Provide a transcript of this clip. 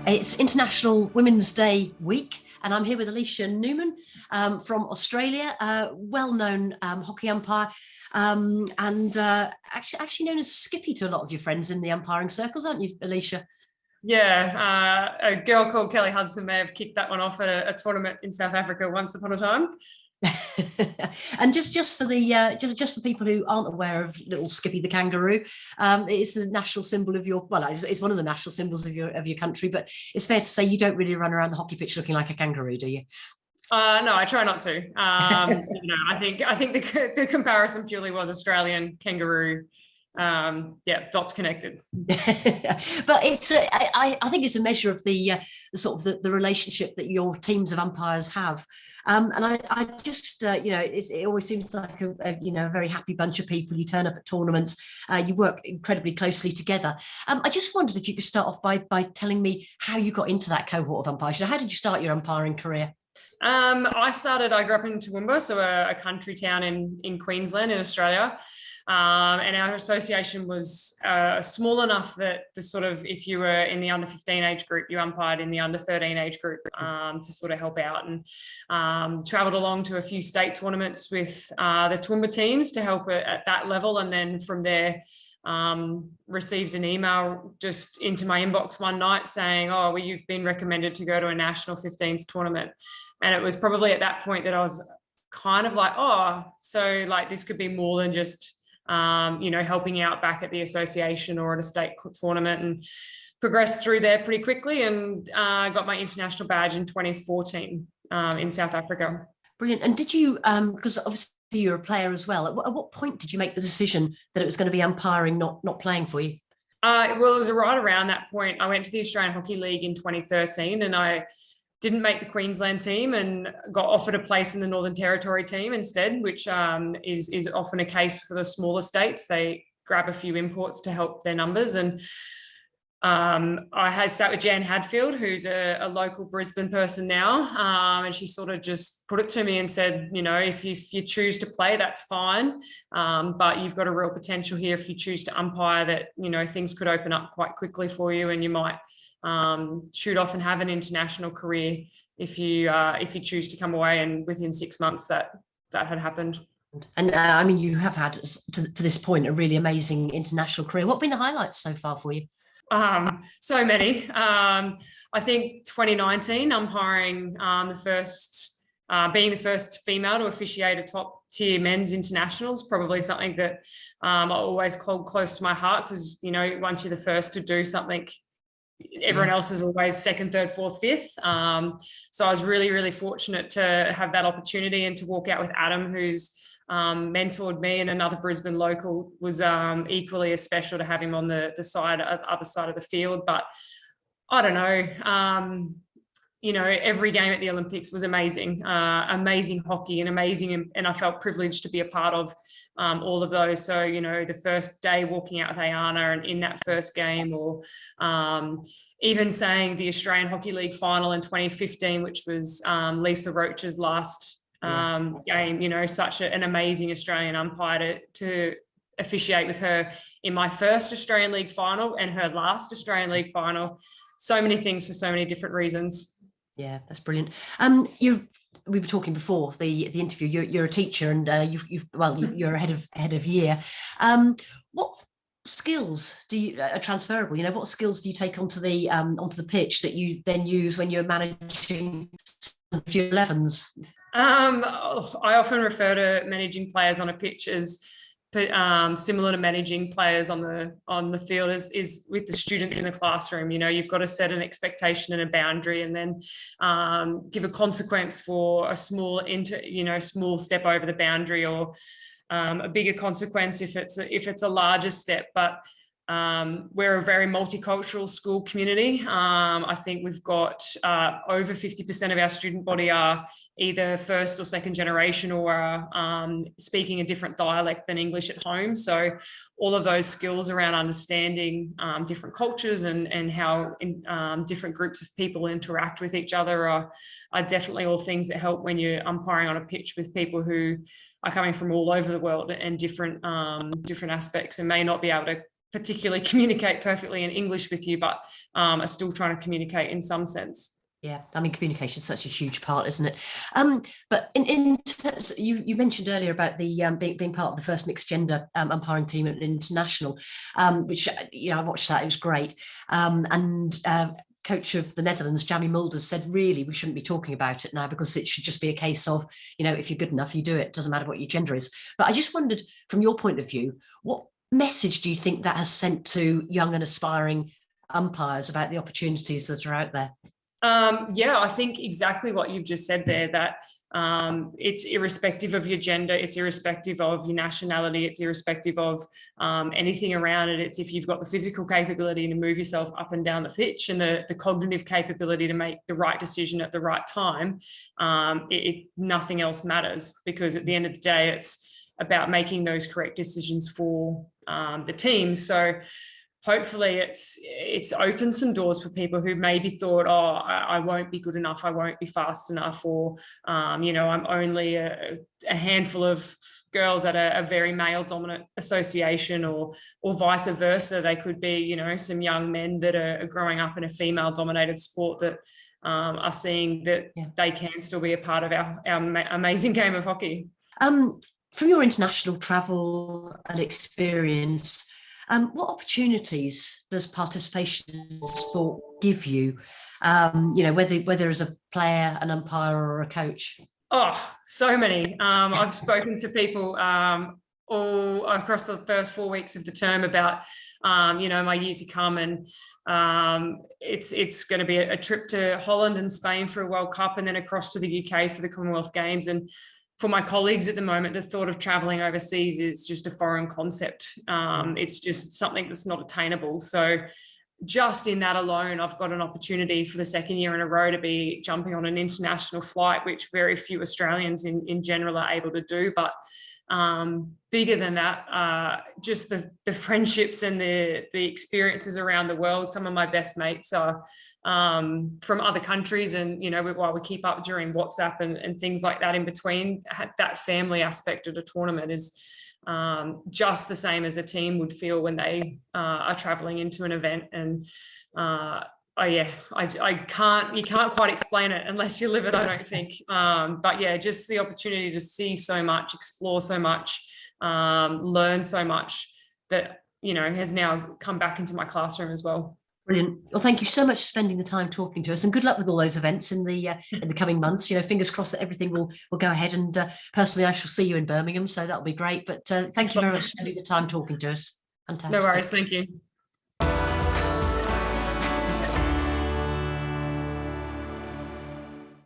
It's International Women's Day week, and I'm here with Aleisha Neuman from Australia, well-known hockey umpire, and actually known as Skippy to a lot of your friends in the umpiring circles, aren't you, Aleisha? Yeah, a girl called Kelly Hudson may have kicked that one off at a tournament in South Africa once upon a time. And just for the just for people who aren't aware of little Skippy the kangaroo, it's the national symbol of your, well, it's one of the national symbols of your country, but it's fair to say you don't really run around the hockey pitch looking like a kangaroo, do you? No, I try not to. I think the comparison purely was Australian kangaroo. Yeah, dots connected. But it's I think it's a measure of the sort of the relationship that your teams of umpires have, and I just it always seems like a very happy bunch of people. You turn up at tournaments, you work incredibly closely together. I just wondered if you could start off by telling me how you got into that cohort of umpires. How did you start your umpiring career? I grew up in Toowoomba, so a country town in Queensland in Australia. And our association was small enough that if you were in the under 15 age group, you umpired in the under 13 age group to sort of help out, and travelled along to a few state tournaments with the Toowoomba teams to help at that level. And then from there, received an email just into my inbox one night saying, oh, well, you've been recommended to go to a national 15s tournament. And it was probably at that point that I was kind of like, oh, so like this could be more than just helping out back at the association or at a state tournament, and progressed through there pretty quickly, and got my international badge in 2014 in South Africa. Brilliant. And did you, because obviously you're a player as well, at what point did you make the decision that it was going to be umpiring, not playing for you? Well, it was right around that point. I went to the Australian Hockey League in 2013, and I didn't make the Queensland team and got offered a place in the Northern Territory team instead, which is often a case for the smaller states. They grab a few imports to help their numbers. And I had sat with Jan Hadfield, who's a local Brisbane person now, and she sort of just put it to me and said, if you choose to play, that's fine, but you've got a real potential here if you choose to umpire, that things could open up quite quickly for you, and you might shoot off and have an international career if you choose to come away. And within 6 months that had happened. And you have had to this point a really amazing international career. What have been the highlights so far for you? So many. I think 2019 umpiring, being the first female to officiate a top tier men's internationals, probably something that I always hold close to my heart, because once you're the first to do something, everyone else is always second, third, fourth, fifth. So I was really, really fortunate to have that opportunity, and to walk out with Adam, who's mentored me, and another Brisbane local, was equally as special to have him on the other side of the field. But I don't know, every game at the Olympics was amazing, amazing hockey, and amazing, and I felt privileged to be a part of all of those. So, the first day walking out with Ayana and in that first game, or even saying the Australian Hockey League final in 2015, which was Lisa Roach's last game, such an amazing Australian umpire to officiate with her in my first Australian League final and her last Australian League final. So many things for so many different reasons. Yeah, that's brilliant. We were talking before the interview. You're a teacher, and you're ahead of year. What skills are transferable? What skills do you take onto the pitch that you then use when you're managing your 11s? I often refer to managing players on a pitch as similar to managing players on the field is with the students in the classroom. You've got to set an expectation and a boundary, and then give a consequence for a small step over the boundary, or a bigger consequence if it's a larger step. But we're a very multicultural school community. I think we've got over 50% of our student body are either first or second generation, or are speaking a different dialect than English at home. So all of those skills around understanding different cultures and how different groups of people interact with each other are definitely all things that help when you're umpiring on a pitch with people who are coming from all over the world and different aspects, and may not be able to particularly communicate perfectly in English with you, but are still trying to communicate in some sense. Yeah, I mean, communication is such a huge part, isn't it? But in terms, you mentioned earlier about the being part of the first mixed gender umpiring team at international, which I watched that. It was great, and coach of the Netherlands, Jamie Mulders, said really we shouldn't be talking about it now because it should just be a case of, if you're good enough, you do it. Doesn't matter what your gender is. But I just wondered, from your point of view, what message do you think that has sent to young and aspiring umpires about the opportunities that are out there? Yeah, I think exactly what you've just said there, that it's irrespective of your gender, it's irrespective of your nationality, it's irrespective of anything around it. It's if you've got the physical capability to move yourself up and down the pitch and the cognitive capability to make the right decision at the right time, nothing else matters, because at the end of the day, it's about making those correct decisions for the team. So hopefully it's opened some doors for people who maybe thought, oh, I won't be good enough, I won't be fast enough, or I'm only a handful of girls at a very male dominant association, or vice versa. They could be some young men that are growing up in a female dominated sport that are seeing that they can still be a part of our amazing game of hockey. From your international travel and experience, what opportunities does participation in sport give you? Whether as a player, an umpire, or a coach? Oh, so many. I've spoken to people all across the first 4 weeks of the term about my year to come, and it's going to be a trip to Holland and Spain for a World Cup, and then across to the UK for the Commonwealth Games. And for my colleagues at the moment, the thought of traveling overseas is just a foreign concept. It's just something that's not attainable. So just in that alone, I've got an opportunity for the second year in a row to be jumping on an international flight, which very few Australians in general are able to do. But bigger than that, just the friendships and the experiences around the world. Some of my best mates are from other countries, and while we keep up during WhatsApp and things like that in between, that family aspect of the tournament is just the same as a team would feel when they are traveling into an event. And you can't quite explain it unless you live it, I don't think. But yeah, just the opportunity to see so much, explore so much, learn so much that has now come back into my classroom as well. Brilliant. Well, thank you so much for spending the time talking to us, and good luck with all those events in the coming months. Fingers crossed that everything will go ahead. And personally, I shall see you in Birmingham, so that'll be great. But thank you very much for spending the time talking to us. Fantastic. No worries. Thank you.